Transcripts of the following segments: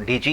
DG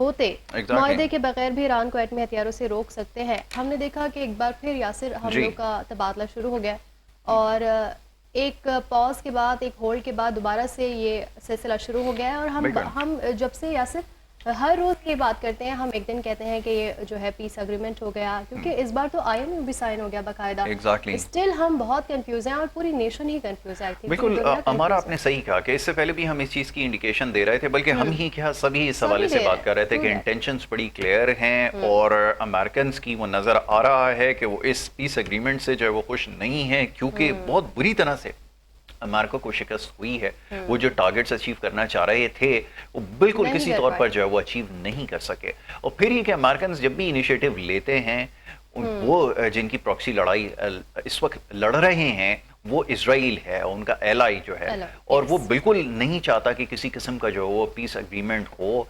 ہوتے Exactly. معاہدے کے بغیر بھی ایران کو ایٹمی ہتھیاروں سے روک سکتے ہیں. ہم نے دیکھا کہ ایک بار پھر یاسر حملوں کا تبادلہ شروع ہو گیا اور ایک پاز کے بعد ایک ہولڈ کے بعد دوبارہ سے یہ سلسلہ شروع ہو گیا ہے. اور ہم جب سے یاسر ہر روز یہ بات کرتے ہیں, ہم ایک دن کہتے ہیں کہ یہ جو ہے پیس اگریمنٹ ہو گیا, کیونکہ اس بار تو IMF بھی سائن ہو گیا باقاعدہ. اسٹل ہم بہت کنفیوز ہیں اور پوری نیشن ہی کنفیوز ہے. بالکل ہمارا آپ نے صحیح کہا کہ اس سے پہلے بھی ہم اس چیز کی انڈیکیشن دے رہے تھے, بلکہ ہم ہی کیا سبھی اس حوالے سے بات کر رہے تھے کہ انٹینشنز بڑی کلیئر ہیں اور امریکنز کی وہ نظر آ رہا ہے کہ وہ اس پیس اگریمنٹ سے جو ہے وہ خوش نہیں ہیں, کیونکہ بہت بری طرح سے امریکہ کو شکست ہوئی ہے. وہ جو ٹارگٹس اچیو کرنا چاہ رہے تھے وہ بالکل کسی طور پر جو ہے وہ اچیو نہیں کر سکے. اور پھر یہ کہ امریکنز جب بھی انیشیٹو لیتے ہیں, وہ جن کی پراکسی لڑائی اس وقت لڑ رہے ہیں وہ اسرائیل ہے, ان کا ایلائی جو ہے, اور وہ بالکل نہیں چاہتا کہ کسی قسم کا جو وہ پیس اگریمنٹ ہو.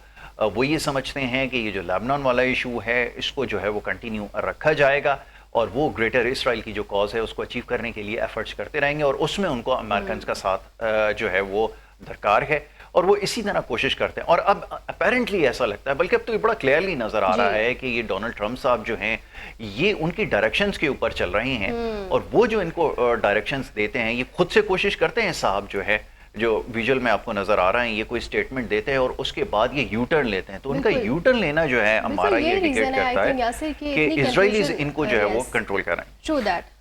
وہ یہ سمجھتے ہیں کہ یہ جو لیبنان والا ایشو ہے اس کو جو ہے وہ کنٹینیو رکھا جائے گا اور وہ گریٹر اسرائیل کی جو کاز ہے اس کو اچیو کرنے کے لیے ایفرٹس کرتے رہیں گے, اور اس میں ان کو امریکنز کا ساتھ جو ہے وہ درکار ہے, اور وہ اسی طرح کوشش کرتے ہیں. اور اب اپیرنٹلی ایسا لگتا ہے, بلکہ اب تو یہ بڑا کلیئرلی نظر آ رہا ہے کہ یہ ڈونلڈ ٹرمپ صاحب جو ہیں یہ ان کی ڈائریکشنز کے اوپر چل رہے ہیں, اور وہ جو ان کو ڈائریکشنز دیتے ہیں یہ خود سے کوشش کرتے ہیں صاحب جو ہے, جو ویژول میں آپ کو نظر آ رہا ہے, یہ کوئی اسٹیٹمنٹ دیتے ہیں اور اس کے بعد یہ یو ٹرن لیتے ہیں. تو ان کا یو ٹرن لینا جو ہے ہمارا یہ انڈیکیٹ کرتا ہے کہ اسرائیلیز ان کو جو ہے وہ کنٹرول کر رہے ہیں. ٹرو دیٹ,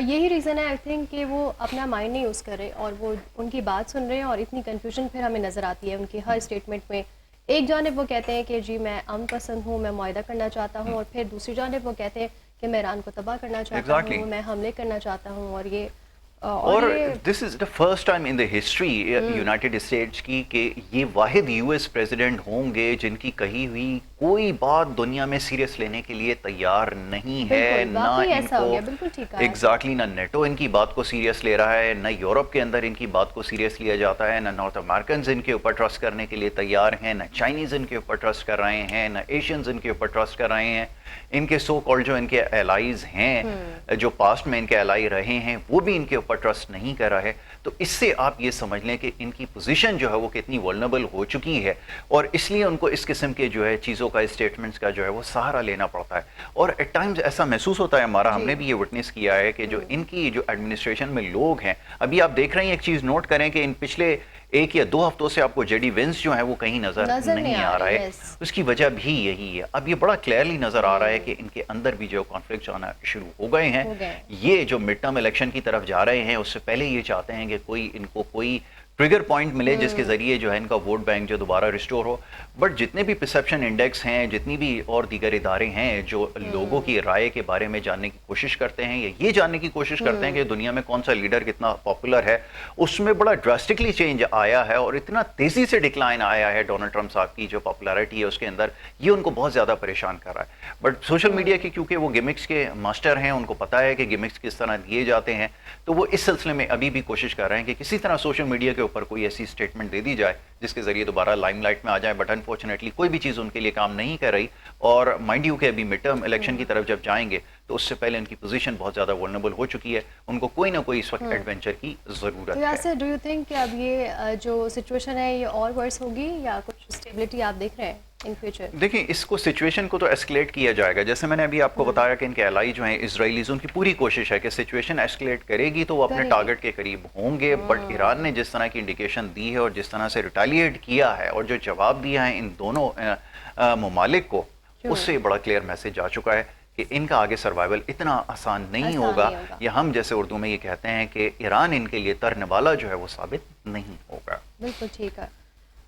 یہی ریزن ہے آئی تھنک کہ وہ اپنا مائنڈ نہیں یوز کر رہے اور وہ ان کی بات سن رہے ہیں, اور اتنی کنفیوژن پھر ہمیں نظر آتی ہے ان کی ہر اسٹیٹمنٹ میں. ایک جانب وہ کہتے ہیں کہ جی میں امن پسند ہوں, میں معاہدہ کرنا چاہتا ہوں, اور پھر دوسری جانب وہ کہتے ہیں کہ میں ایران کو تباہ کرنا چاہتا ہوں, میں حملے کرنا چاہتا ہوں. اور this is the first time in the history United States کی کہ یہ واحد US پریزیڈنٹ ہوں گے جن کی کہی ہوئی کوئی بات دنیا میں سیریس لینے کے لیے تیار نہیں ہے. نہ ان کو ایگزیکٹلی, نہ نیٹو ان کی بات کو سیریس لے رہا ہے, نہ یورپ کے اندر ان کی بات کو سیریس لیا جاتا ہے, نہ نارتھ امریکنز ان کے اوپر ٹرسٹ کرنے کے لیے تیار ہیں, نہ چائنیز ان کے اوپر ٹرسٹ کر رہے ہیں, نہ ایشینز ان کے اوپر ٹرسٹ کر رہے ہیں. ان کے سو کالڈ جو ان کے الائیز ہیں, جو پاسٹ میں ان کے الائی رہے ہیں, وہ بھی ان کے اوپر ٹرسٹ نہیں کر رہے. تو اس سے آپ یہ سمجھ لیں کہ ان کی پوزیشن جو ہے وہ کتنی ولنریبل ہو چکی ہے, اور اس لیے ان کو اس قسم کے جو ہے چیزوں کا, اسٹیٹمنٹس کا جو ہے وہ سہارا لینا پڑتا ہے. اور ایٹ ٹائمز ایسا محسوس ہوتا ہے ہمارا, ہم نے بھی یہ وٹنس کیا ہے کہ جو ان کی جو ایڈمنسٹریشن میں لوگ ہیں, ابھی آپ دیکھ رہے ہیں ایک چیز نوٹ کریں کہ ان پچھلے 1 یا 2 ہفتوں سے آپ کو JD وینس جو ہیں وہ کہیں نظر نہیں آ رہا ہے. اس کی وجہ بھی یہی ہے. اب یہ بڑا کلیئرلی نظر آ رہا ہے کہ ان کے اندر بھی جو کانفلکٹ آنا شروع ہو گئے ہیں. یہ جو مڈ ٹرم الیکشن کی طرف جا رہے ہیں اس سے پہلے یہ چاہتے ہیں کہ ان کو کوئی ٹریگر پوائنٹ ملے جس کے ذریعے جو ہے ان کا ووٹ بینک جو دوبارہ ریسٹور ہو. بٹ جتنے بھی پرسیپشن انڈیکس ہیں, جتنی بھی اور دیگر ادارے ہیں جو لوگوں کی رائے کے بارے میں جاننے کی کوشش کرتے ہیں, یا یہ جاننے کی کوشش کرتے ہیں کہ دنیا میں کون سا لیڈر کتنا پاپولر ہے, اس میں بڑا ڈراسٹکلی چینج آیا ہے اور اتنا تیزی سے ڈکلائن آیا ہے ڈونلڈ ٹرمپ صاحب کی جو پاپولیرٹی ہے اس کے اندر. یہ ان کو بہت زیادہ پریشان کر رہا ہے. بٹ سوشل میڈیا کی کیونکہ وہ گمکس کے ماسٹر ہیں, ان کو پتہ ہے کہ گمکس کس طرح دیے جاتے ہیں, تو وہ اس سلسلے میں ابھی بھی کوشش کر رہے ہیں کہ کسی طرح سوشل میڈیا کے اوپر کوئی ایسی اسٹیٹمنٹ دے دی جائے جس کے ذریعے دوبارہ لائم لائٹ میں آ جائے. بٹ انفارچونیٹلی کوئی بھی چیز ان کے لیے کام نہیں کر رہی, اور مائنڈ یو کہ ابھی مڈ ٹرم الیکشن کی طرف جب جائیں گے تو اس سے پہلے ان کی پوزیشن بہت زیادہ ولنریبل ہو چکی ہے. ان کو کوئی نہ کوئی اس وقت ایڈونچر کی ضرورت ہے. یاسر, ڈو یو تھنک کہ اب یہ جو سچویشن ہے یہ اور ورس ہوگی یا کچھ اسٹیبلٹی آپ دیکھ رہے ہیں ان فیوچر؟ دیکھیں اس کو سچویشن کو تو ایسکلیٹ کیا جائے گا. جیسے میں نے ابھی آپ کو بتایا کہ ان کے الائی جو ہیں اسرائیلیز, ان کی پوری کوشش ہے کہ سچویشن ایسکلیٹ کرے گی تو وہ اپنے ٹارگٹ کے قریب ہوں گے. بٹ ایران نے جس طرح کی انڈیکیشن دی ہے اور جس طرح سے ریٹیلیٹ کیا ہے اور جو جواب دیا ہے ان دونوں ممالک کو, اس سے بڑا کلیئر میسج آ چکا ہے کہ ان کا آگے سروائیول اتنا آسان نہیں ہوگا, یا ہم جیسے اردو میں یہ کہتے ہیں کہ ایران ان کے لیے ترنے والا جو ہے وہ ثابت نہیں ہوگا. بالکل ٹھیک ہے.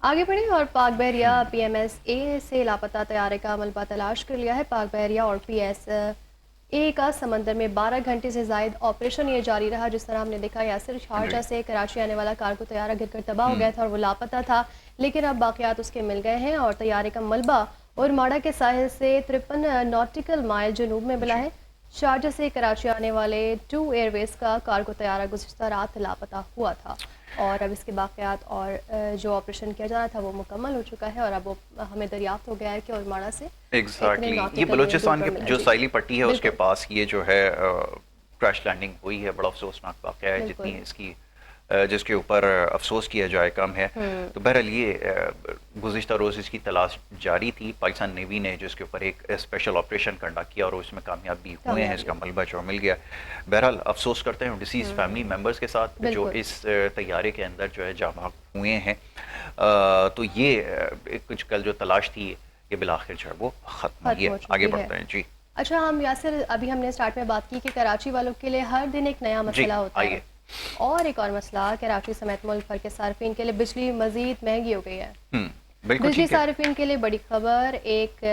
آگے بڑھیں اور پاک بحریہ PMS-A سے لاپتہ طیارے کا ملبہ تلاش کر لیا ہے. پاک بحریہ اور PSA کا سمندر میں 12 گھنٹے سے زائد آپریشن یہ جاری رہا. جس طرح ہم نے دیکھا یاسر, شارجہ سے کراچی آنے والا کارگو طیارہ گر کر تباہ ہو گیا تھا اور وہ لاپتہ تھا, لیکن اب باقیات اس کے مل گئے ہیں اور طیارے کا ملبہ اور ماڑا کے ساحل سے 53 ناٹیکل مائل جنوب میں ملا ہے. شارجہ سے کراچی آنے والے 2 ایئر ویز کا کارگو طیارہ گزشتہ رات لاپتہ ہوا تھا, اور اب اس کے باقیات اور جو آپریشن کیا جا رہا تھا وہ مکمل ہو چکا ہے, اور اب وہ ہمیں دریافت ہو گیا ہے کہ اور ماڑا سے ایگزیکٹلی یہ بلوچستان کی جو ساحلی پٹی ہے اس کے پاس یہ جو ہے کریش لینڈنگ ہوئی ہے. بڑا افسوسناک واقعہ ہے. جتنی اس کی جس کے اوپر افسوس کیا جائے کم ہے. تو بہرحال یہ گزشتہ روز اس کی تلاش جاری تھی. پاکستان نیوی نے جو اس کے اوپر ایک اسپیشل آپریشن کنڈکٹ کیا اور اس میں کامیاب بھی ہوئے ہیں. اس کا ملبہ جو مل گیا. بہرحال افسوس کرتے ہیں ڈیسیز فیملی ممبرز کے ساتھ جو اس طیارے کے اندر جو ہے جاں بحق ہوئے ہیں. تو یہ کچھ کل جو تلاش تھی یہ بالآخر جو ہے وہ ختم ہوئی ہے. آگے بڑھتے ہیں. جی اچھا، ہم یاسر ابھی ہم نے سٹارٹ میں بات کی کہ کراچی والوں کے لیے ہر دن ایک نیا مسئلہ ہوتا ہے، اور ایک اور مسئلہ کراچی سمیت ملک بھر کے صارفین کے لیے بجلی مزید مہنگی ہو گئی ہے. بجلی صارفین کے لیے بڑی خبر، ایک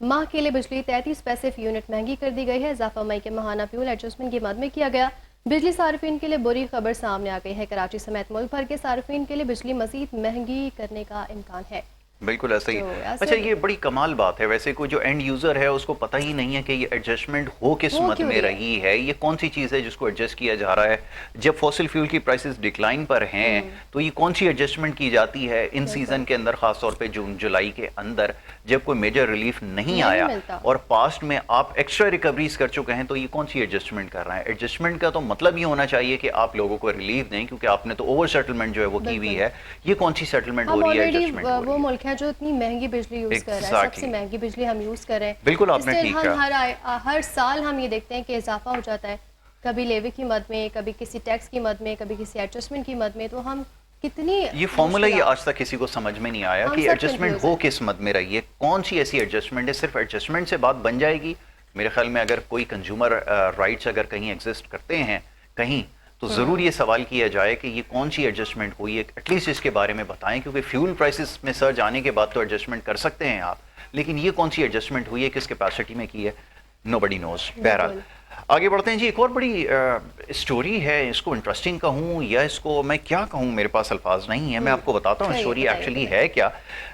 ماہ کے لیے بجلی 33 پیسے فی یونٹ مہنگی کر دی گئی ہے. اضافہ مئی کے ماہانہ فیول ایڈجسٹمنٹ کی مد میں کیا گیا. بجلی صارفین کے لیے بری خبر سامنے آ گئی ہے. کراچی سمیت ملک بھر کے صارفین کے لیے بجلی مزید مہنگی کرنے کا امکان ہے. بالکل ایسا ہی. اچھا، یہ بڑی کمال بات ہے. ویسے کوئی جو اینڈ یوزر ہے اس کو پتہ ہی نہیں ہے کہ یہ ایڈجسٹمنٹ ہو کس مد میں رہی ہے. یہ کون سی چیز ہے جس کو ایڈجسٹ کیا جا رہا ہے. جب فوسل فیول کی پرائسز ڈکلائن پر ہیں تو یہ کون سی ایڈجسٹمنٹ کی جاتی ہے ان سیزن کے اندر، خاص طور پہ جون جولائی کے اندر جب کوئی میجر ریلیف نہیں آیا اور پاسٹ میں آپ ایکسٹرا ریکوریز کر چکے ہیں، تو یہ کون سی ایڈجسٹمنٹ کر رہے ہیں. ایڈجسٹمنٹ کا تو مطلب یہ ہونا چاہیے کہ آپ لوگوں کو ریلیف دیں، کیونکہ آپ نے تو اوور سیٹلمنٹ جو ہے وہ کی ہوئی ہے. یہ کون سی سیٹلمنٹ ہو رہی ہے؟ ایڈجسٹمنٹ وہ ملک ہے جو اتنی مہنگی بجلی یوز کر رہا ہے، سب سے مہنگی بجلی ہم یوز کر رہے ہیں. بالکل آپ نے ٹھیک کہا. ہر سال ہم یہ دیکھتے ہیں کہ اضافہ ہو جاتا ہے، کبھی لیوی کی مد میں، کبھی کسی ٹیکس کی مد میں، کبھی کسی ایڈجسٹمنٹ کی مد میں. تو ہم کتنی یہ فارمولا ہی آج تک کسی کو سمجھ میں نہیں آیا کہ ایڈجسٹمنٹ ہو کس مد میں رہی ہے. کون سی ایسی ایڈجسٹمنٹ ہے؟ صرف ایڈجسٹمنٹ سے بات بن جائے گی؟ میرے خیال میں اگر کوئی کنزیومر رائٹس اگر کہیں ایگزسٹ کرتے ہیں کہیں، تو ضرور یہ سوال کیا جائے کہ یہ کون سی ایڈجسٹمنٹ ہوئی ہے. ایٹ لیسٹ اس کے بارے میں بتائیں، کیونکہ فیول پرائسز میں سرج آنے کے بعد تو ایڈجسٹمنٹ کر سکتے ہیں آپ، لیکن یہ کون سی ایڈجسٹمنٹ ہوئی ہے، کس کیپیسٹی میں کی ہے، نو بڈی نوز. بہرحال آگے بڑھتے ہیں. جی ایک اور بڑی اسٹوری ہے. اس کو انٹرسٹنگ کہوں یا اس کو میں کیا کہوں، میرے پاس الفاظ نہیں ہیں. میں آپ کو بتاتا ہوں اسٹوری ایکچولی ہے کیا.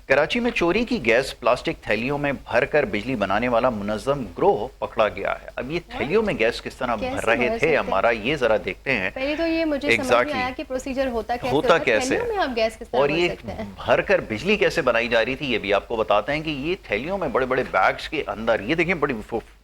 کراچی میں چوری کی گیس پلاسٹک تھیلیوں میں بھر کر بجلی بنانے والا منظم گروہ پکڑا گیا ہے. اب یہ تھیلیوں میں گیس کس طرح بھر رہے تھے ہمارا یہ ذرا دیکھتے ہیں. پہلے تو یہ مجھے سمجھ نہیں آیا کہ پروسیجر ہوتا کیسے اور یہ بھر کر بجلی کیسے بنائی جا رہی تھی یہ بھی آپ کو بتاتے ہیں. کہ یہ تھیلیوں میں بڑے بڑے بیگز کے اندر، یہ دیکھیں بڑی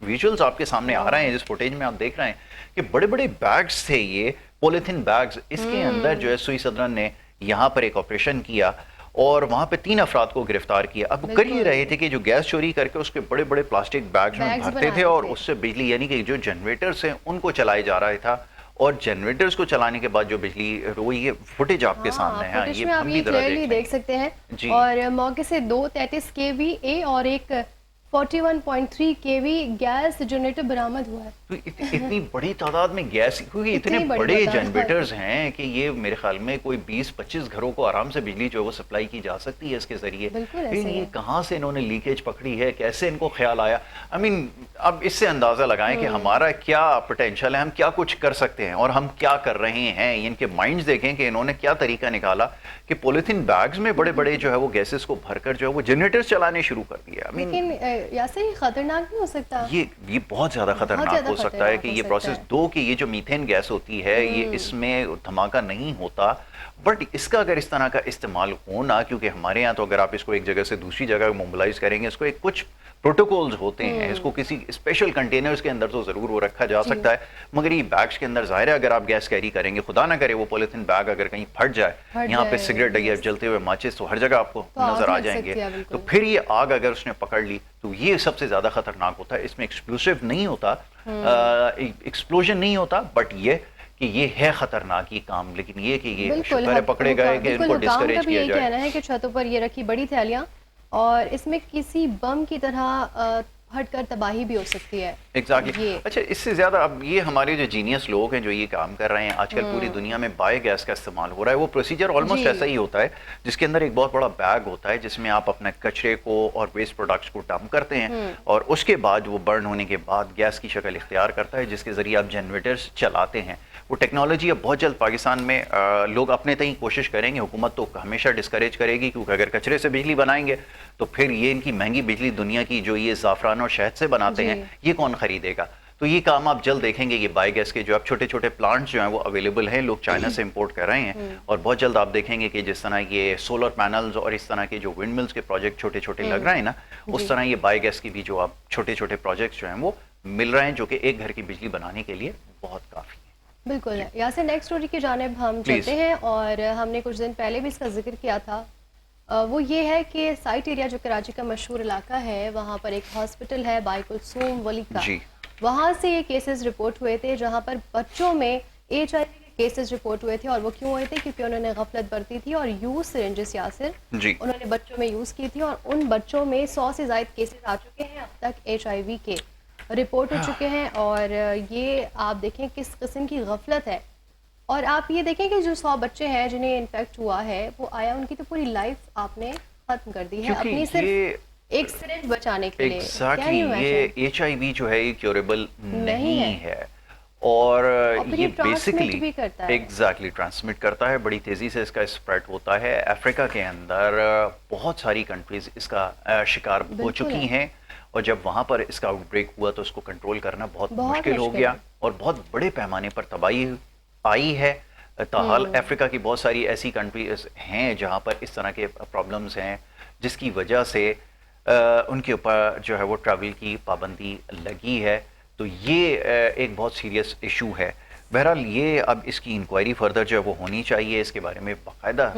ویژولز آپ کے سامنے آ رہے ہیں جس فوٹیج میں آپ دیکھ رہے ہیں کہ بڑے بڑے بیگز تھے، یہ پولیتھین بیگز. اس کے اندر جو ہے سوئی صدرن نے یہاں پر ایک آپریشن کیا اور وہاں پہ 3 افراد کو گرفتار کیا. اب کر یہ رہے تھے کہ جو گیس چوری کر کے اس کے بڑے بڑے پلاسٹک بیگز میں بھرتے تھے اور اس سے بجلی، یعنی کہ جو جنریٹرز ہیں ان کو چلائے جا رہا تھا. اور جنریٹرز کو چلانے کے بعد جو بجلی وہ یہ فوٹیج آپ کے سامنے ہے، یہ ہم بھی کلیئرلی دیکھ سکتے ہیں. اور موقع سے 2 33 kVA اور ایک 41.3 kV گیس جنریٹر برآمد ہوا ہے. تو اتنی بڑی تعداد میں گیس، کیونکہ اتنے بڑے جنریٹرز ہیں کہ یہ میرے خیال میں کوئی 20-25 گھروں کو آرام سے بجلی جو ہے وہ سپلائی کی جا سکتی ہے اس کے ذریعے. یہ کہاں سے انہوں نے لیکیج پکڑی ہے، کیسے ان کو خیال آیا؟ اب اس سے اندازہ لگائیں کہ ہمارا کیا پوٹینشیل ہے، ہم کیا کچھ کر سکتے ہیں اور ہم کیا کر رہے ہیں. ان کے مائنڈز دیکھیں کہ انہوں نے کیا طریقہ نکالا کہ پولیتھین بیگز میں بڑے بڑے جو ہے وہ گیسز کو بھر کر جو ہے وہ جنریٹرز چلانے شروع کر دیا. لیکن یاسر یہ خطرناک نہیں ہو سکتا؟ یہ بہت زیادہ خطرناک ہو سکتا ہے کہ یہ پروسیس کہ یہ جو میتھین گیس ہوتی ہے یہ اس میں دھماکہ نہیں ہوتا، بٹ اس کا اگر اس طرح کا استعمال ہونا، کیونکہ ہمارے یہاں تو اگر آپ اس کو ایک جگہ سے دوسری جگہ موبلائز کریں گے، اس کو ایک کچھ پروٹوکولز ہوتے ہیں، اس کو کسی اسپیشل کنٹینرز کے اندر تو ضرور وہ رکھا جا سکتا ہے. مگر یہ بیگز کے اندر ظاہر ہے اگر آپ گیس کیری کریں گے، خدا نہ کرے وہ پولیتھین بیگ اگر کہیں پھٹ جائے، یہاں پہ سگریٹ یا جلتے ہوئے ماچس تو ہر جگہ آپ کو نظر آ جائیں گے. تو پھر یہ آگ اگر اس نے پکڑ لی تو یہ سب سے زیادہ خطرناک ہوتا ہے. اس میں ایکسپلوسیو نہیں ہوتا، ایکسپلوژن نہیں ہوتا، بٹ یہ کہ یہ ہے خطرناک یہ کام. لیکن یہ کہ یہ شکر ہے پکڑے گئے کہ ان کو ڈسکریج کیا جائے. کہنا ہے کہ چھتوں پر یہ رکھی بڑی تھیلیاں اور اس میں کسی بم کی طرح پھٹ کر تباہی بھی ہو سکتی ہے. ایگزیکٹلی. اچھا اس سے زیادہ اب یہ ہمارے جو جینیس لوگ ہیں جو یہ کام کر رہے ہیں آج کل پوری دنیا میں بایو گیس کا استعمال ہو رہا ہے. وہ پروسیجر آلموسٹ ایسا ہی ہوتا ہے جس کے اندر ایک بہت بڑا بیگ ہوتا ہے جس میں آپ اپنے کچرے کو اور ویسٹ پروڈکٹس کو ڈمپ کرتے ہیں اور اس کے بعد وہ برن ہونے کے بعد گیس کی شکل اختیار کرتا ہے جس کے ذریعے آپ جنریٹرز چلاتے ہیں. وہ ٹیکنالوجی اب بہت جلد پاکستان میں لوگ اپنے تئیں کوشش کریں گے. حکومت تو ہمیشہ ڈسکریج کرے گی کیونکہ اگر کچرے سے بجلی بنائیں گے تو پھر یہ ان کی مہنگی بجلی دنیا کی جو یہ زعفران اور شہد سے بناتے ہیں یہ کون خریدے گا. تو یہ کام آپ جلد دیکھیں گے. یہ بایو گیس کے جو اب چھوٹے چھوٹے پلانٹس جو ہیں وہ اویلیبل ہیں، لوگ چائنا سے امپورٹ کر رہے ہیں اور بہت جلد آپ دیکھیں گے کہ جس طرح یہ سولر پینلز اور اس طرح کے جو ونڈ ملز کے پروجیکٹ چھوٹے چھوٹے لگ رہے ہیں نا، اس طرح یہ بایو گیس کی بھی جو اب چھوٹے چھوٹے پروجیکٹس جو ہیں وہ مل رہے ہیں جو کہ ایک گھر کی بجلی بنانے کے لیے بہت کافی ہیں. بالکل یاسر، نیکسٹ اسٹوری کی جانب ہم پلیز. چلتے ہیں، اور ہم نے کچھ دن پہلے بھی اس کا ذکر کیا تھا. وہ یہ ہے کہ سائٹ ایریا جو کراچی کا مشہور علاقہ ہے، وہاں پر ایک ہاسپٹل ہے بائی کلثوم ولی کا. جی وہاں سے یہ کیسز رپورٹ ہوئے تھے جہاں پر بچوں میں HIV کے کیسز رپورٹ ہوئے تھے. اور وہ کیوں ہوئے تھے؟ کیونکہ انہوں نے غفلت برتی تھی اور یوز سرنجز یاسر جی انہوں نے بچوں میں یوز کی تھی، اور ان بچوں میں 100 سے زائد کیسز آ چکے ہیں اب تک HIV کے رپورٹ ہو چکے ہیں. اور یہ آپ دیکھیں کس قسم کی غفلت ہے. اور آپ یہ دیکھیں کہ جو 100 بچے ہیں جنہیں انفیکٹ ہوا ہے، وہ آیا ان کی تو پوری لائف آپ نے ختم کر دی ہے اپنی صرف ایک سرنج بچانے کے لیے. ایگزیکٹلی یہ HIV جو ہے یہ کیوریبل نہیں ہے، اور یہ بیسکلی ایگزیکٹلی ٹرانسمٹ کرتا ہے، بڑی تیزی سے اس کا اسپریڈ ہوتا ہے. افریقہ کے اندر بہت ساری کنٹریز اس کا شکار ہو چکی ہیں، اور جب وہاں پر اس کا آؤٹ بریک ہوا تو اس کو کنٹرول کرنا بہت مشکل ہو گیا، اور بہت بڑے پیمانے پر تباہی آئی ہے. تاحال افریقہ کی بہت ساری ایسی کنٹریز ہیں جہاں پر اس طرح کے پرابلمز ہیں، جس کی وجہ سے ان کے اوپر جو ہے وہ ٹریول کی پابندی لگی ہے. تو یہ ایک بہت سیریس ایشو ہے. بہرحال یہ اب اس کی انکوائری فردر جو ہے وہ ہونی چاہیے، اس کے بارے میں باقاعدہ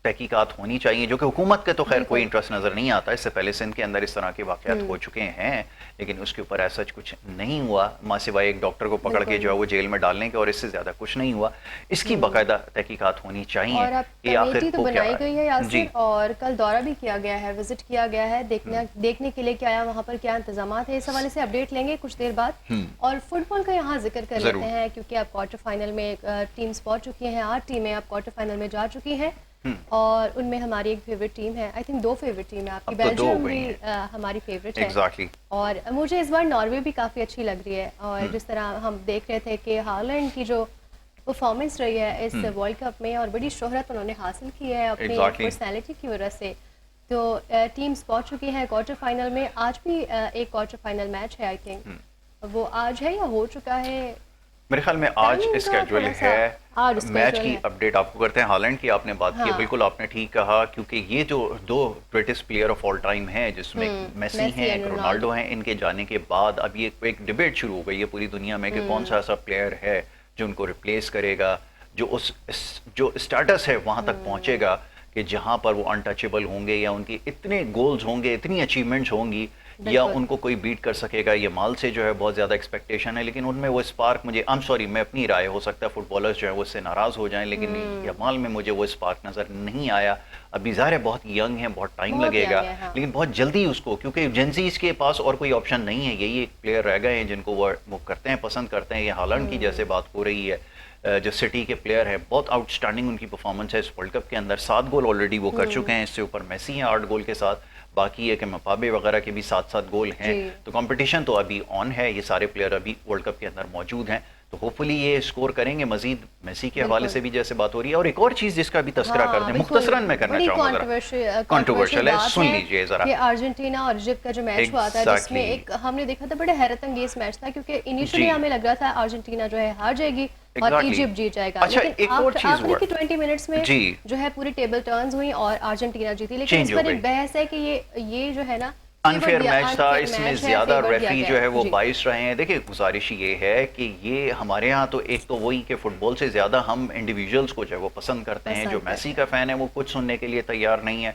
تحقیقات ہونی چاہیے، جو کہ حکومت کے تو خیر کوئی انٹرسٹ نظر نہیں آتا. اس سے پہلے سندھ کے اندر اس طرح کے واقعات ہو چکے ہیں، لیکن اس کے اوپر ایسا کچھ نہیں ہوا، ماں سوائے ایک ڈاکٹر کو پکڑ کے جو ہے وہ جیل میں ڈالنے کے، اور اس سے زیادہ کچھ نہیں ہوا. اس کی باقاعدہ تحقیقات ہونی چاہیے. اور اب کمیٹی تو بنائی گئی ہے یاسر، اور کل دورہ بھی کیا گیا ہے، وزٹ کیا گیا ہے دیکھنے کے لیے کہ آیا وہاں پر کیا انتظامات ہیں. اس حوالے سے اپڈیٹ لیں گے کچھ دیر بعد. اور فٹ بال کا یہاں ذکر کر لیتے ہیں، کیونکہ اب کوارٹر فائنل میں ٹیمز پہنچ چکی ہیں. 8 ٹیمیں اب کوارٹر فائنل میں جا چکی ہیں، اور ان میں ہماری ایک فیوریٹ ٹیم ہے، آئی تھنک 2 فیوریٹ ٹیم ہے آپ کی. بیلجیم بھی ہماری فیوریٹ ہے، اور مجھے اس بار ناروے بھی کافی اچھی لگ رہی ہے. اور جس طرح ہم دیکھ رہے تھے کہ ہالینڈ کی جو پرفارمنس رہی ہے اس ورلڈ کپ میں، اور بڑی شہرت انہوں نے حاصل کی ہے اپنی پرسنالٹی کی وجہ سے. تو ٹیمز پہنچ چکی ہیں کوارٹر فائنل میں. آج بھی ایک کوارٹر فائنل میچ ہے، آئی تھنک وہ آج ہے یا ہو چکا ہے، میرے خیال میں آج اسکیجول ہے. میچ کی اپڈیٹ آپ کو کرتے ہیں. ہالینڈ کی آپ نے بات کی، بالکل آپ نے ٹھیک کہا، کیونکہ یہ جو 2 greatest player of all time ہیں، جس میں میسی ہیں، رونالڈو ہیں، ان کے جانے کے بعد اب یہ ایک ڈیبیٹ شروع ہو گئی ہے پوری دنیا میں کہ کون سا ایسا پلیئر ہے جو ان کو ریپلیس کرے گا، جو اسٹیٹس ہے وہاں تک پہنچے گا کہ جہاں پر وہ انٹچیبل ہوں گے، یا ان کی اتنے گولز ہوں گے، اتنی اچیومنٹس ہوں گی، یا ان کو کوئی بیٹ کر سکے گا. یہ مال سے جو ہے بہت زیادہ ایکسپیکٹیشن ہے، لیکن ان میں وہ اسپارک مجھے میں اپنی رائے، ہو سکتا ہے فٹ بالرز جو ہے وہ اس سے ناراض ہو جائیں، لیکن یمال میں مجھے وہ اسپارک نظر نہیں آیا. ابھی ظاہر ہے بہت ینگ ہے، بہت ٹائم لگے گا، لیکن بہت جلدی اس کو، کیونکہ جنزیز کے پاس اور کوئی آپشن نہیں ہے، یہی ایک پلیئر رہ گئے ہیں جن کو وہ کرتے ہیں، پسند کرتے ہیں. یہ ہالینڈ کی جیسے بات ہو رہی ہے، جو سٹی کے پلیئر ہے، بہت آؤٹ اسٹینڈنگ ان کی پرفارمنس ہے اس ورلڈ کپ کے اندر. 7 گول آلریڈی وہ کر چکے ہیں، اس سے اوپر میسی ہیں 8 گول کے ساتھ، باقی ہے کہ مپابے وغیرہ کے بھی 7 گول ہیں. تو کمپٹیشن تو ابھی آن ہے، یہ سارے پلیئر ابھی ورلڈ کپ کے اندر موجود ہیں، تو ہوپ فلی یہ اسکور کریں گے مزید. میسی کے حوالے سے بھی جیسے بات ہو رہی ہے، اور ایک اور چیز جس کا بھی تذکرہ کر دیں، مختصراً میں کرنا چاہوں گا، کنٹروورشل ہے، سن لیجئے ذرا. کہ ارجنٹینا اور ایجپٹ کا جو میچ ہوا تھا، جس میں ایک ہم نے دیکھا تھا بڑے حیرت انگیز میچ تھا، کیونکہ انیشلی ہمیں لگ رہا تھا ارجنٹینا جو ہے ہار جائے گی اور ایجپٹ جیت جائے گا، لیکن آخری کی 20 منٹس میں جو ہے پوری ٹیبل ٹرنز ہوئی اور ارجنٹینا جیتی. لیکن اس پر ایک بحث ہے کہ یہ جو ہے نا انفیئر میچ تھا، اس میں زیادہ ریفری جو ہے وہ باعث رہے ہیں. دیکھیں گزارش یہ ہے کہ یہ ہمارے ہاں تو ایک تو وہی کہ فٹ بال سے زیادہ ہم انڈیویجولز کو جو ہے وہ پسند کرتے ہیں. جو میسی کا فین ہے وہ کچھ سننے کے لیے تیار نہیں ہے،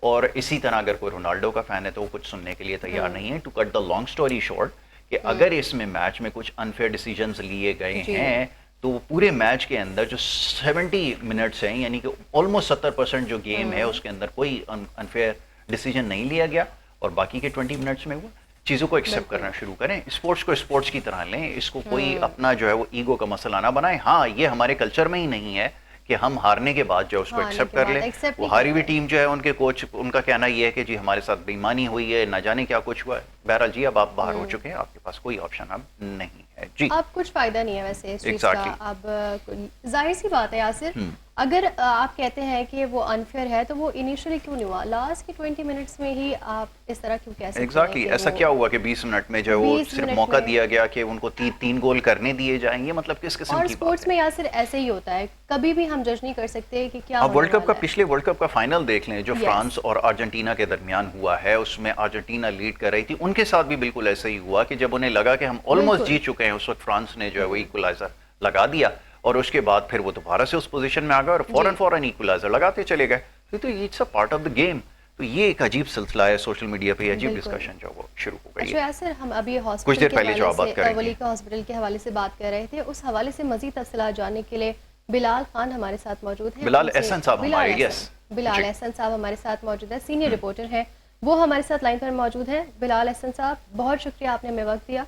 اور اسی طرح اگر کوئی رونالڈو کا فین ہے تو وہ کچھ سننے کے لیے تیار نہیں ہے. To cut the long story short, کہ اگر اس میں میچ میں کچھ انفیئر ڈیسیجنز لیے گئے ہیں تو پورے میچ کے اندر جو 70 منٹس ہیں، یعنی کہ آلموسٹ 70% جو گیم ہے اس کے اندر کوئی انفیئر ڈیسیجن نہیں لیا گیا، اور باقی کے 20 منٹس میں وہ چیزوں کو ایکسیپٹ کرنا شروع کریں. اسپورٹس کو اسپورٹس کی طرح لیں، اس کو کوئی اپنا جو ہے وہ ایگو کا مسئلہ نہ بنائیں. ہاں یہ ہمارے کلچر میں ہی نہیں ہے کہ ہم ہارنے کے بعد جو اس کو ایکسیپٹ کر لیں. وہ ہاری ہوئی ٹیم جو ہے ان کے کوچ، ان کا کہنا یہ ہے کہ جی ہمارے ساتھ بے ایمانی ہوئی ہے، نہ جانے کیا کچھ ہوا ہے. بہرحال جی اب آپ باہر ہو چکے ہیں، آپ کے پاس کوئی آپشن اب نہیں ہے. جی اب کچھ فائدہ نہیں ہے ویسے اس چیز کا. اب ظاہر سی بات ہے یاسر، اگر آپ کہتے ہیں کہ وہ انفیئر ہے تو وہ انیشلی کیوں نہیں ہوا؟ لاسٹ کے 20 منٹس میں ہی آپ اس طرح کیوں کہہ سکتے ہیں؟ ایگزیکٹلی ایسا کیا ہوا کہ 20 منٹ میں جو ہے وہ صرف موقع دیا گیا کہ ان کو 3 گول کرنے دیے جائیں گے؟ مطلب کس قسم کی بات ہے؟ اور اسپورٹس میں یاسر ایسے ہی ہوتا ہے، کبھی بھی ہم جج نہیں کر سکتے کہ کیا. آپ ورلڈ کپ کا پچھلے ورلڈ کپ کا فائنل دیکھ لیں جو فرانس اور ارجنٹینا کے درمیان ہوا ہے، اس میں ارجنٹینا لیڈ کر رہی تھی. ان کے ساتھ بھی بالکل ایسا ہی ہوا کہ جب انہیں لگا کہ ہم آلموسٹ جیت چکے ہیں، اس وقت فرانس نے جو ہے وہ ایکولائزر لگا دیا اور اس کے بعد پھر وہ دوبارہ سے اس پوزیشن میں آ گیا اور فوراً ایکولائزر لگاتے چلے گئے. تو it's a part of the game. تو یہ ایک عجیب سلسلہ ہے سوشل میڈیا پہ, عجیب ڈسکشن جو وہ شروع ہو گئی ہے. یاسر, ہم ابھی کچھ دیر پہلے جو آپ بات ہاسپٹل کر رہے ولی کا ہاسپٹل کے حوالے سے بات کر رہے تھے, اس حوالے سے مزید تفصیلات جاننے کے لیے بلال خان ہمارے ساتھ موجود ہیں. بلال احسن صاحب ہمارے, یس بلال احسن صاحب ہمارے ساتھ موجود ہیں, سینئر رپورٹر ہیں, وہ ہمارے ساتھ لائن پر موجود ہیں. بلال احسن صاحب, بہت شکریہ آپ نے ہمیں وقت دیا.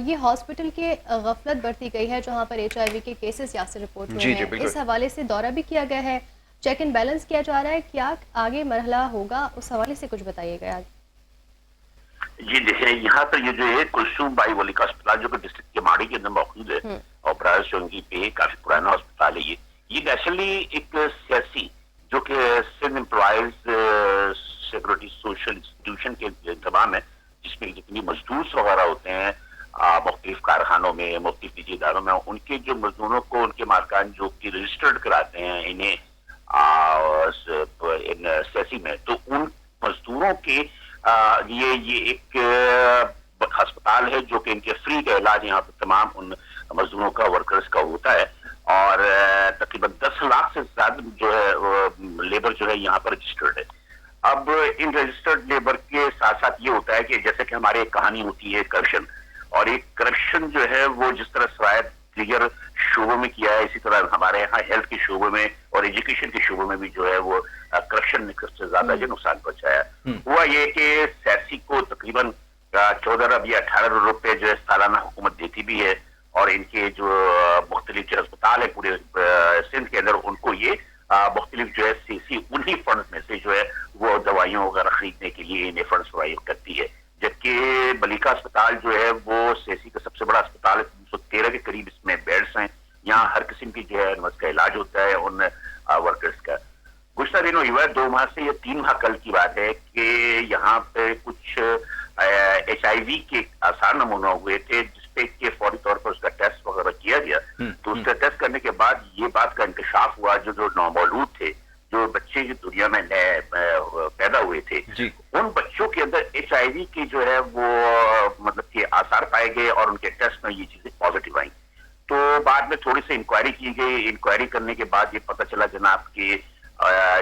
یہ ہاسپٹل کے غفلت برتی گئی ہے جہاں پر HIV کے کیسز یاسر رپورٹ ہوئے ہیں, اس حوالے سے دورہ بھی کیا گیا ہے, چیک اینڈ بیلنس کیا جا رہا ہے, کیا آگے مرحلہ ہوگا, اس حوالے سے کچھ بتائیے گا. جی دیکھیں, یہاں پر یہ جو ہے کلثوم بائی ولی کا اسپتال جو کہ ڈسٹرکٹ کے ماڑی کے اندر موجود ہے اور براز چونکی پہ کافی پرانا اسپتال ہے. یہ نیچرلی ایک سیاسی جو کہ Sindh employees security social institution کے انتظام ہے, جس میں جتنی مزدور وغیرہ ہوتے ہیں مختلف کارخانوں میں, مختلف نجی اداروں میں, ان کے جو مزدوروں کو ان کے مالکان جو کہ رجسٹرڈ کراتے ہیں انہیں سیاسی میں, تو ان مزدوروں کے لیے یہ ایک ہسپتال ہے جو کہ ان کے فری کا علاج یہاں پہ تمام ان مزدوروں کا, ورکرز کا ہوتا ہے. اور تقریباً 10 لاکھ سے زیادہ جو ہے لیبر جو ہے یہاں پر رجسٹرڈ ہے. اب ان رجسٹرڈ لیبر کے ساتھ ساتھ یہ ہوتا ہے کہ جیسے کہ ہمارے ایک کہانی ہوتی ہے کرپشن, اور ایک کرپشن جو ہے وہ جس طرح سرایت دیگر شعبوں میں کیا ہے, اسی طرح ہمارے یہاں ہیلتھ کے شعبے میں اور ایجوکیشن کے شعبے میں بھی جو ہے وہ کرپشن نے سب سے زیادہ جو نقصان پہنچایا. ہوا یہ کہ سیاسی کو تقریباً 14 ارب یا 18 ارب روپے جو ہے سالانہ حکومت دیتی بھی ہے, اور ان کے جو مختلف جو اسپتال ہے پورے سندھ کے اندر, ان کو یہ مختلف جو ہے سیسی انہی فنڈز میں سے جو ہے وہ دوائیوں وغیرہ خریدنے کے لیے انہیں فنڈز فراہم کرتی ہے. جبکہ ملیکا اسپتال جو ہے وہ سیسی کا سب سے بڑا اسپتال ہے, 313 کے قریب اس میں بیڈز ہیں. یہاں ہر قسم کی جو ہے نمبر کا علاج ہوتا ہے ان ورکرز کا. گزشتہ دنوں یہ 2 ماہ سے یا 3 ماہ کل کی بات ہے کہ یہاں پہ کچھ HIV کے آثار نمونہ ہوئے تھے, جس پہ کہ فوری طور پر اس کا ٹیسٹ وغیرہ کیا گیا. تو اس کا ٹیسٹ کرنے کے بعد یہ بات کا انکشاف ہوا, جو نومولود تھے, جو بچے جو دنیا میں نئے پیدا ہوئے تھے, ان بچوں کے اندر HIV کی جو ہے وہ مطلب کہ آثار پائے گئے, اور ان کے ٹیسٹ میں یہ چیزیں پازیٹیو آئیں. تو بعد میں تھوڑی سی انکوائری کی گئی. انکوائری کرنے کے بعد یہ پتہ چلا جناب کہ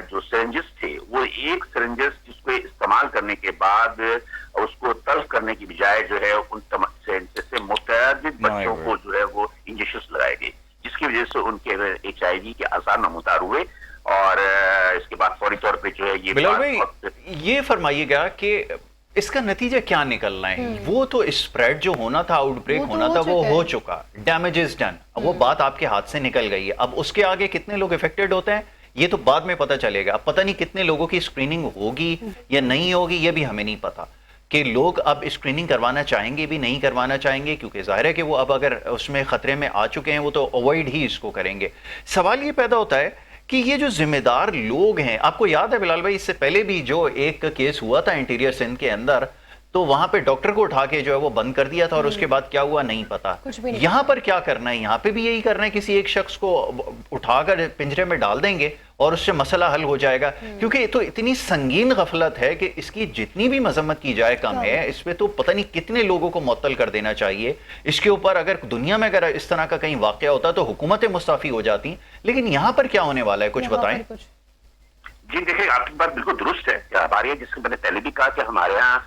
جو سرنجز تھے وہ ایک سرنجز جس کو استعمال کرنے کے بعد اس کو تلف کرنے کی بجائے جو ہے ان سرنجز سے متعدد بچوں کو جو ہے وہ انجیکشنز لگائے گئے, جس کی وجہ سے ان کے HIV کے آثار نمودار ہوئے. اور اس کے بعد فوری طور پہ جو ہے یہ بلال بھائی یہ فرمائیے گا کہ اس کا نتیجہ کیا نکلنا ہے؟ وہ تو اسپریڈ جو ہونا تھا, آؤٹ بریک ہونا تھا, وہ ہو چکا, ڈیمیج از ڈن, وہ بات آپ کے ہاتھ سے نکل گئی ہے. اب اس کے آگے کتنے لوگ افیکٹڈ ہوتے ہیں یہ تو بعد میں پتہ چلے گا. اب پتہ نہیں کتنے لوگوں کی اسکریننگ ہوگی یا نہیں ہوگی, یہ بھی ہمیں نہیں پتا کہ لوگ اب اسکریننگ کروانا چاہیں گے بھی نہیں کروانا چاہیں گے, کیونکہ ظاہر ہے کہ وہ اب اگر اس میں خطرے میں آ چکے ہیں وہ تو اوائڈ ہی اس کو کریں گے. سوال یہ پیدا ہوتا ہے کہ یہ جو ذمہ دار لوگ ہیں, آپ کو یاد ہے بلال بھائی اس سے پہلے بھی جو ایک کیس ہوا تھا انٹیریئر سندھ کے اندر, تو وہاں پہ ڈاکٹر کو اٹھا کے جو ہے وہ بند کر دیا تھا, اور اس کے بعد کیا ہوا نہیں پتا. یہاں پر کیا کرنا ہے؟ یہاں پہ بھی یہی کرنا ہے, کسی ایک شخص کو اٹھا کر پنجرے میں ڈال دیں گے اور اس سے مسئلہ حل ہو جائے گا, کیونکہ یہ تو اتنی سنگین غفلت ہے کہ اس کی جتنی بھی مذمت کی جائے کم ہے. اس پہ تو پتہ نہیں کتنے لوگوں کو معطل کر دینا چاہیے. اس کے اوپر اگر دنیا میں اگر اس طرح کا کہیں واقعہ ہوتا تو حکومتیں مستعفی ہو جاتی, لیکن یہاں پر کیا ہونے والا ہے کچھ بتائیں. جی دیکھیں, آپ کی بات بالکل درست ہے. ہمارے یہاں, جس کو میں نے پہلے بھی کہا کہ ہمارے یہاں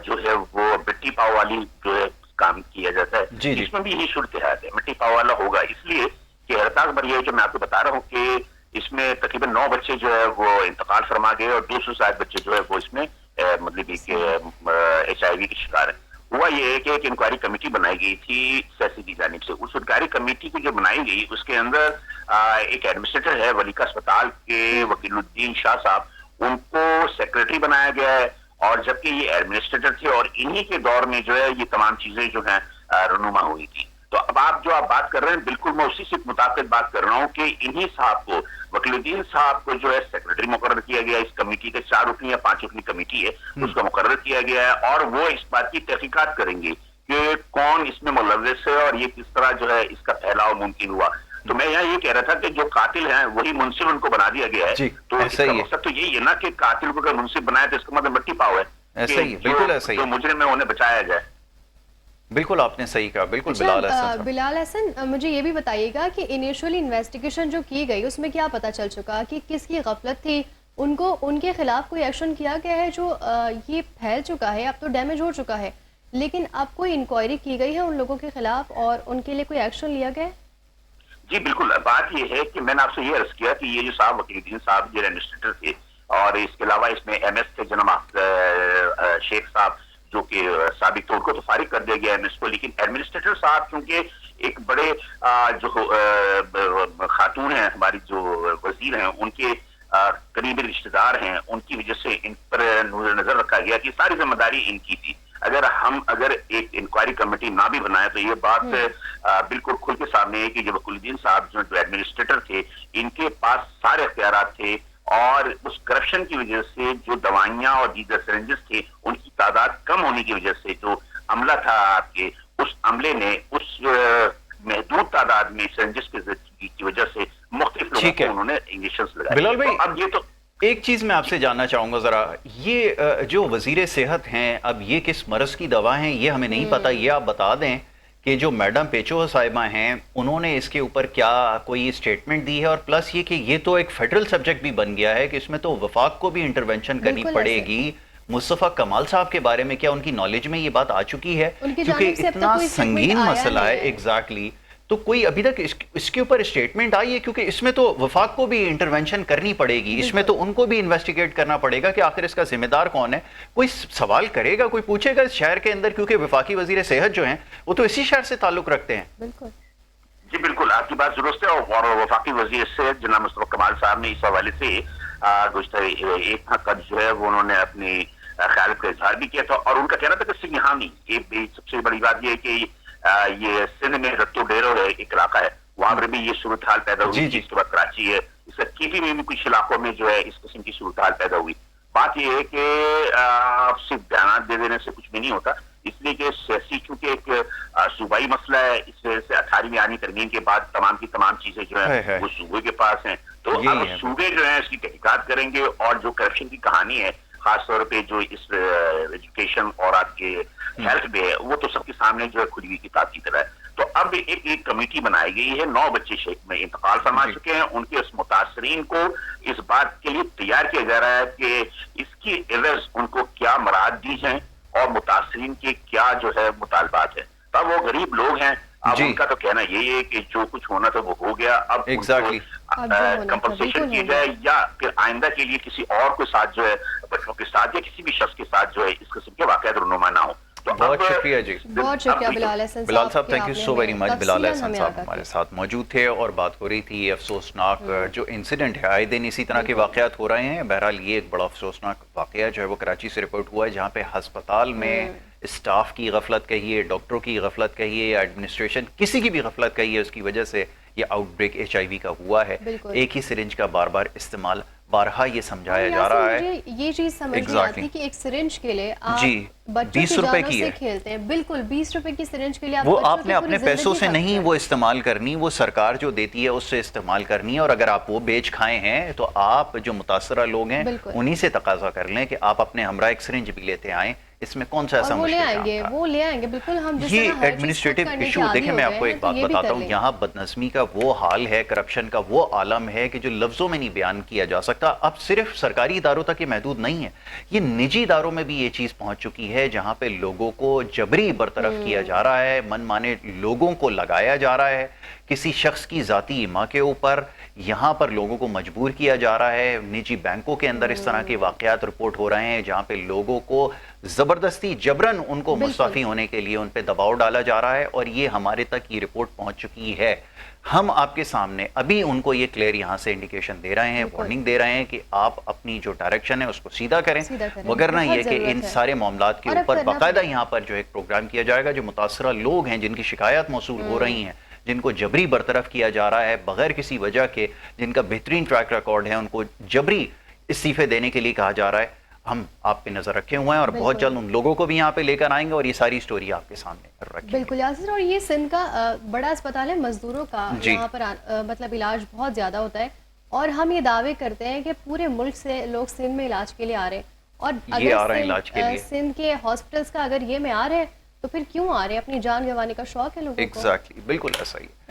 جو ہے وہ مٹی پاؤ والی جو ہے کام کیا جاتا ہے, اس میں بھی یہی صورتحال ہے, مٹی پاؤ والا ہوگا. اس لیے کہ حیرتناک بات یہ ہے کہ میں آپ کو بتا رہا ہوں کہ اس میں تقریباً 9 بچے جو ہے وہ انتقال فرما گئے, اور 200 سے زائد بچے جو ہے وہ اس میں مطلب HIV کے شکار ہیں. ہوا یہ ہے کہ ایک انکوائری کمیٹی بنائی گئی تھی سیسی کی جانب سے. اس انکوائری کمیٹی کی جو بنائی گئی اس کے اندر ایک ایڈمنسٹریٹر ہے ولیکا اسپتال کے وکیل الدین شاہ صاحب, ان کو سیکرٹری بنایا گیا ہے. اور جبکہ یہ ایڈمنسٹریٹر تھے, اور انہی کے دور میں جو ہے یہ تمام چیزیں جو ہیں رونما ہوئی تھی. تو اب آپ جو بات کر رہے ہیں بالکل میں اسی سے مطابق بات کر رہا ہوں کہ انہی صاحب کو, وکیل الدین صاحب کو جو ہے سیکرٹری مقرر کیا گیا. اس کمیٹی کے 4 رکنی یا 5 رکنی کمیٹی ہے, اس کو مقرر کیا گیا ہے, اور وہ اس بات کی تحقیقات کریں گے کہ کون اس میں ملوث ہے اور یہ کس طرح جو ہے اس کا پھیلاؤ ممکن ہوا. تو میں یہاں یہ کہہ رہا تھا کہ جو قاتل ہیں وہی منصف ان کو بنا دیا گیا ہے. تو اس کا مقصد تو یہی ہے نا کہ قاتل کو اگر منصف بنایا تو اس کا مطلب مٹی پاؤ ہے, ایسا ہی بالکل ایسا ہی جو مجرم ہے انہیں بچایا جائے. بالکل آپ نے صحیح کہا. بالکل اچھا، بلال احسن صاحب. بلال احسن، مجھے یہ بھی بتائیے گا کہ انیشلی انویسٹیگیشن جو کی گئی اس میں کیا پتہ چل چکا کہ کس کی غفلت تھی؟ ان کے خلاف کوئی ایکشن کیا گیا ہے؟ جو یہ پھیل چکا ہے، اب تو ڈیمیج ہو چکا ہے، لیکن اب کوئی انکوائری کی گئی ہے ان لوگوں کے خلاف اور ان کے لیے کوئی ایکشن لیا گیا ہے؟ جی بالکل. بات یہ ہے کہ میں نے آپ سے یہ عرض کیا کہ یہ جو صاحب وکیل الدین صاحب جو ایڈمنسٹریٹر تھے، اور اس کے علاوہ اس میں ایم ایس تھے جناب شیخ صاحب، جو کہ سابق طور کو تو فارغ کر دیا گیا ایم ایس کو، لیکن ایڈمنسٹریٹر صاحب چونکہ ایک بڑے جو خاتون ہیں ہماری جو وزیر ہیں ان کے قریبی رشتہ دار ہیں، ان کی وجہ سے ان پر نظر رکھا گیا کہ ساری ذمہ داری ان کی تھی. اگر ایک انکوائری کمیٹی نہ بھی بنائے تو یہ بات بالکل کھل کے سامنے ہے کہ جو وکیل الدین صاحب جو ایڈمنسٹریٹر تھے، ان کے پاس سارے اختیارات تھے، اور اس کرپشن کی وجہ سے جو دوائیاں اور دیگر سرنجز تھے ان کی تعداد کم ہونے کی وجہ سے جو عملہ تھا آپ کے، اس عملے نے اس محدود تعداد میں سرنجز کی وجہ سے مختلف لوگوں کو انہوں نے انجیکشنز لگائے. بلال بھائی، اب یہ تو ایک چیز میں آپ سے جاننا چاہوں گا ذرا، یہ جو وزیر صحت ہیں، اب یہ کس مرض کی دوا ہیں یہ ہمیں نہیں پتہ، یہ آپ بتا دیں کہ جو میڈم پیچو صاحبہ ہیں انہوں نے اس کے اوپر کیا کوئی اسٹیٹمنٹ دی ہے، اور پلس یہ کہ یہ تو ایک فیڈرل سبجیکٹ بھی بن گیا ہے کہ اس میں تو وفاق کو بھی انٹرونشن کرنی پڑے گی. مصطفیٰ کمال صاحب کے بارے میں کیا ان کی نالج میں یہ بات آ چکی ہے؟ کیونکہ اتنا سنگین مسئلہ ہے. ایگزیکٹلی. تو کوئی ابھی تک اس کے اوپر اسٹیٹمنٹ آئی ہے؟ کیونکہ اس میں تو وفاق کو بھی انٹرونشن کرنی پڑے گی، اس میں تو ان کو بھی انویسٹیگیٹ کرنا پڑے گا کہ آخر اس کا ذمہ دار کون ہے. کوئی سوال کرے گا، کوئی پوچھے گا اس شہر کے اندر، کیونکہ وفاقی وزیر صحت جو ہیں وہ تو اسی شہر سے تعلق رکھتے ہیں. بالکل جی بالکل آپ کی بات درست ہے. اور وفاقی وزیر صحت جناب مصطفیٰ کمال صاحب نے اس حوالے سے گزشتہ ایک ماہ قبل جو ہے وہ انہوں نے اپنی خیال کا اظہار بھی کیا تھا، اور ان کا کہنا تھا کہ سنگھانی، سب سے بڑی بات یہ ہے کہ یہ سندھ میں رتو ڈیرو ہے ایک علاقہ ہے، وہاں پر بھی یہ صورتحال پیدا ہوئی. اس کے بعد کراچی ہے، اس کا کیپی میں بھی کچھ علاقوں میں جو ہے اس قسم کی صورتحال پیدا ہوئی. بات یہ ہے کہ صرف بیانات دے دینے سے کچھ بھی نہیں ہوتا، اس لیے کہ سیاسی چونکہ ایک صوبائی مسئلہ ہے، اس وجہ سے 18ویں آئینی ترمیم کے بعد تمام کی تمام چیزیں جو ہیں وہ صوبے کے پاس ہیں. تو اب صوبے جو ہیں اس کی تحقیقات کریں گے، اور جو کرپشن کی کہانی ہے خاص طور پہ جو اس ایجوکیشن اور آپ کے ہیلتھ پہ ہے، وہ تو سب کے سامنے جو ہے کھلی ہوئی کتاب کی طرح ہے. تو اب ایک کمیٹی بنائی گئی ہے، 9 بچے شیخ میں انتقال فرما چکے ہیں، ان کے اس متاثرین کو اس بات کے لیے تیار کیا جا رہا ہے کہ اس کی عوض ان کو کیا مراد دی جائیں اور متاثرین کے کیا جو ہے مطالبات ہیں. تب وہ غریب لوگ ہیں، اب ان کا تو کہنا یہی ہے کہ جو کچھ ہونا تھا وہ ہو گیا، اب کمپنسیشن کی جائے یا پھر آئندہ کے لیے کسی اور کے ساتھ جو ہے بچوں کے ساتھ یا کسی بھی شخص کے ساتھ جو ہے اس قسم کے واقعات رونما نہ ہو. بہت شکریہ جی، بہت شکریہ بلال احسن صاحب. بلال صاحب thank you so very much. Bilal Ahsan صاحب ہمارے ساتھ موجود تھے اور بات ہو رہی تھی افسوسناک جو انسیڈنٹ ہے، آئے دن اسی طرح کے واقعات ہو رہے ہیں. بہرحال یہ ایک بڑا افسوسناک واقعہ جو ہے وہ کراچی سے رپورٹ ہوا ہے، جہاں پہ ہسپتال میں اسٹاف کی غفلت کہیے، ڈاکٹروں کی غفلت کہیے یا ایڈمنسٹریشن کسی کی بھی غفلت کہیے، اس کی وجہ سے یہ آؤٹ بریک HIV کا ہوا ہے. ایک ہی سرنج کا بار بار استعمال بارہا یہ سمجھایا جا رہا ہے. مجھے یہ چیز سمجھ نہیں آتی کہ ایک سرنج کے لیے آپ بچوں 20 روپے کی ہے، کھیلتے ہیں. بالکل 20 روپے کی سرنج کے لیے وہ آپ نے اپنے پیسوں سے نہیں وہ استعمال کرنی، وہ سرکار جو دیتی ہے اس سے استعمال کرنی ہے. اور اگر آپ وہ بیچ کھائے ہیں تو آپ جو متاثرہ لوگ ہیں انہی سے تقاضا کر لیں کہ آپ اپنے ہمراہ ایک سرنج بھی لیتے آئیں. اس میں کون سا ایسا مشکل کام وہ لے آئیں گے. بالکل ہم یہ ایڈمنسٹریٹو ایشو دیکھیں، میں آپ کو ایک بات بتاتا ہوں، یہاں بدنظمی کا وہ حال ہے، کرپشن کا وہ عالم ہے کہ جو لفظوں میں نہیں بیان کیا جا سکتا. اب صرف سرکاری اداروں تک یہ محدود نہیں ہے، یہ نجی اداروں میں بھی یہ چیز پہنچ چکی ہے، جہاں پہ لوگوں کو جبری برطرف کیا جا رہا ہے، من مانے لوگوں کو لگایا جا رہا ہے کسی شخص کی ذاتی ایما کے اوپر. یہاں پر لوگوں کو مجبور کیا جا رہا ہے. نجی بینکوں کے اندر اس طرح کے واقعات رپورٹ ہو رہے ہیں جہاں پہ لوگوں کو زبردستی جبرن ان کو مستعفی ہونے کے لیے ان پہ دباؤ ڈالا جا رہا ہے. اور یہ ہمارے تک یہ رپورٹ پہنچ چکی ہے. ہم آپ کے سامنے ابھی ان کو یہ کلیئر یہاں سے انڈیکیشن دے رہے ہیں، وارننگ دے رہے ہیں کہ آپ اپنی جو ڈائریکشن ہے اس کو سیدھا کریں، مگر نہ یہ کہ ان سارے معاملات کے اوپر باقاعدہ یہاں پر جو ایک پروگرام کیا جائے گا. جو متاثرہ لوگ ہیں، جن کی شکایات موصول ہو رہی ہیں، جن کو جبری برطرف کیا جا رہا ہے بغیر کسی وجہ کے، جن کا بہترین ٹریک ریکارڈ ہے، ان کو جبری استعفے دینے کے لیے کہا جا رہا ہے. ہم آپ پہ نظر رکھے ہوئے ہیں اور بہت جلد ان لوگوں کو بھی یہاں پہ لے کر آئیں گے اور یہ ساری سٹوری آپ کے سامنے رکھیں گے. بالکل یاسر. اور یہ سندھ کا بڑا اسپتال ہے مزدوروں کا، یہاں پر مطلب علاج بہت زیادہ ہوتا ہے، اور ہم یہ دعوے کرتے ہیں کہ پورے ملک سے لوگ سندھ میں علاج کے لیے آ رہے ہیں. اور اگر سندھ کے ہاسپٹلس کا اگر یہ معیار ہے تو پھر کیوں آ رہے ہیں؟ اپنی جان گنوانے کا شوق ہے لوگوں کو. ایگزیکٹلی بالکل ایسا ہی ہے.